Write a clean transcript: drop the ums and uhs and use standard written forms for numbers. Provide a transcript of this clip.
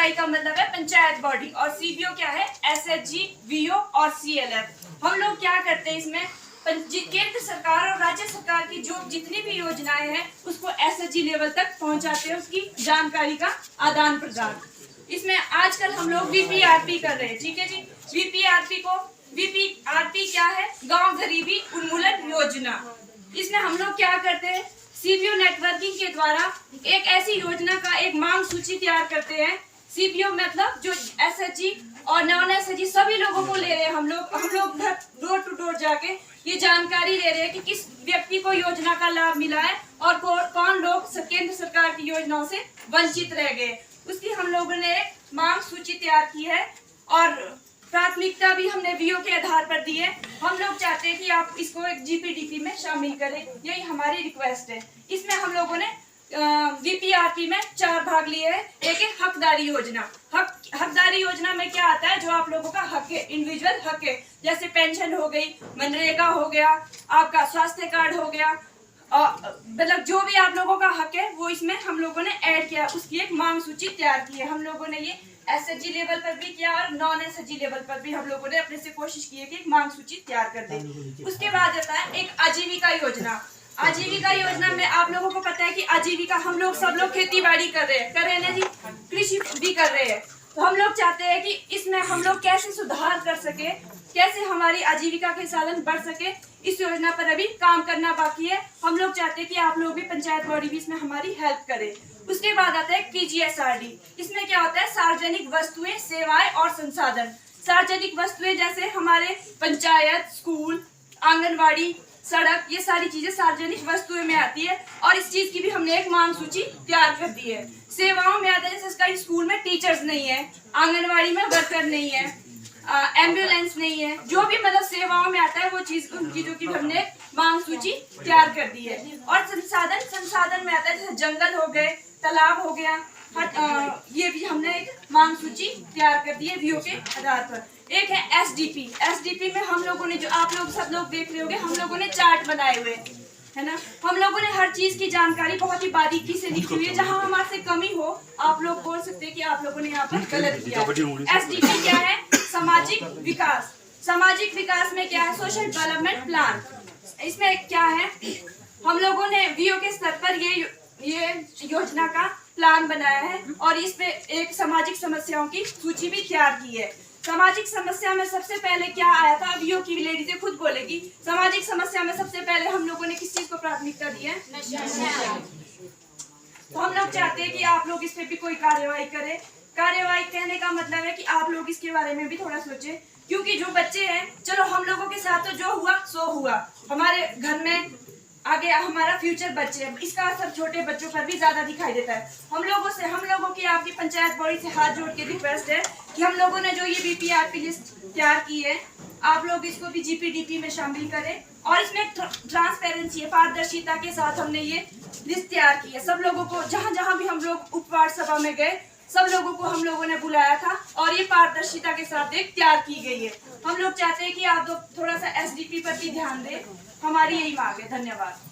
जानकारी का मतलब है पंचायत बॉडी, और सीबीओ क्या है, एसएचजी, वीओ और सीएलएफ। हम लोग क्या करते हैं इसमें, केंद्र सरकार और राज्य सरकार की जो जितनी भी योजनाएं हैं उसको एसएचजी लेवल तक पहुंचाते हैं, उसकी जानकारी का आदान प्रदान। इसमें आजकल हम लोग वीपीआरपी कर रहे हैं, ठीक है जी। वीपीआरपी क्या है, गांव गरीबी उन्मूलन योजना। इसमें हम लोग क्या करते हैं, सीबीओ नेटवर्किंग के द्वारा एक ऐसी योजना का एक मांग सूची तैयार करते हैं। सीबीओ मतलब जो एसएचजी और नॉन एसएचजी सभी लोगों को ले रहे हैं, हम लोग डोर टू डोर जाके ये जानकारी ले रहे हैं कि किस व्यक्ति को योजना का लाभ मिला है और कौन लोग केंद्र सरकार की योजनाओं से वंचित रह गए। उसकी हम लोगों ने एक मांग सूची तैयार की है और प्राथमिकता भी हमने वीओ के आधार पर दी है। हम लोग चाहते हैं कि आप इसको एक जीपीडीपी में शामिल करें, यही हमारी रिक्वेस्ट है। इसमें हम लोगों ने वीपीआरपी में 4 भाग लिए हैं। एक है हकदारी योजना। हकदारी योजना में क्या आता है, जो आप लोगों का हक है, इंडिविजुअल हक है, जैसे पेंशन हो गई, मनरेगा हो गया, आपका स्वास्थ्य कार्ड हो गया, मतलब जो भी आप लोगों का हक है वो इसमें हम लोगों ने ऐड किया, उसकी एक मांग सूची तैयार की है। हम लोगों ने ये एसएचजी लेवल पर भी किया और नॉन एसएचजी लेवल पर भी हम लोगों ने अपने से कोशिश की है कि एक मांग सूची तैयार कर दे। उसके बाद आता है एक आजीविका योजना। आजीविका योजना में आप लोगों को पता है कि आजीविका हम लोग सब लोग खेती बाड़ी कर रहे हैं ना जी, कृषि भी कर रहे हैं। तो हम लोग चाहते हैं कि इसमें हम लोग कैसे सुधार कर सके, कैसे हमारी आजीविका के साधन बढ़ सके, इस योजना पर अभी काम करना बाकी है। हम लोग चाहते हैं कि आप लोग भी पंचायत बॉडी भी इसमें हमारी हेल्प करें। उसके बाद आता है पीजीएसआरडी। इसमें क्या होता है, सार्वजनिक वस्तुएं, सेवाएं और संसाधन। सार्वजनिक वस्तुएं जैसे हमारे पंचायत, स्कूल, आंगनवाड़ी, सड़क, ये सारी चीजें सार्वजनिक वस्तुएं में आती है और इस चीज की भी हमने एक मांग सूची तैयार कर दी है। सेवाओं में आता है जैसे इसका स्कूल में टीचर्स नहीं है, आंगनवाड़ी में वर्कर नहीं है, एम्बुलेंस नहीं है, जो भी मतलब सेवाओं में आता है वो चीज, उन चीजों की हमने मांग सूची तैयार कर दी है। और संसाधन में आता है जैसे जंगल हो गए, तालाब हो गया, ये भी हमने एक मांग सूची तैयार कर दी है वीओ के आधार पर। एक है एसडीपी। एसडीपी में हम लोगों ने, जो आप लोग सब लोग देख रहे होंगे, हम लोगों ने चार्ट बनाए हुए है ना। हम लोगों ने हर चीज की जानकारी बहुत ही बारीकी से लिखी हुई है। जहां हमारे से कमी हो आप लोग बोल सकते हैं कि आप लोगों ने यहाँ पर गलत किया। एसडीपी क्या है, सामाजिक विकास। सामाजिक विकास में क्या है, सोशल डेवलपमेंट प्लान। इसमें क्या है, हम लोगों ने वीओ के स्तर पर ये योजना का प्लान बनाया है और इसमें एक सामाजिक समस्याओं की सूची भी तैयार की है। सामाजिक समस्या में सबसे पहले क्या आया था, वीओ की लेडीजें खुद बोलेगी। सामाजिक समस्या में सबसे पहले हम लोगों ने किस चीज को प्राथमिकता दी है, तो हम लोग चाहते हैं कि आप लोग इस पे भी कोई कार्यवाही करें। कार्यवाही कहने का मतलब है कि आप लोग इसके बारे में भी थोड़ा सोचें, क्योंकि जो बच्चे हैं, चलो हम लोगों के साथ तो जो हुआ सो हुआ, हमारे घर में आगे हमारा फ्यूचर बच्चे, इसका असर छोटे बच्चों पर भी ज्यादा दिखाई देता है। हम लोगों की आपकी पंचायत बॉडी से हाथ जोड़ के रिक्वेस्ट है कि हम लोगों ने जो ये बीपीआरपी लिस्ट तैयार की है, आप लोग इसको भी जीपीडीपी में शामिल करें और इसमें ट्रांसपेरेंसी, पारदर्शिता के साथ हमने ये लिस्ट तैयार की है। सब लोगों को, जहां भी हम लोग उपवार्ड सभा में गए, सब लोगों को हम लोगों ने बुलाया था और ये पारदर्शिता के साथ एक तैयार की गई है। हम लोग चाहते हैं कि आप लोग थोड़ा सा एसडीपी पर भी ध्यान दें, हमारी यही मांग है। धन्यवाद।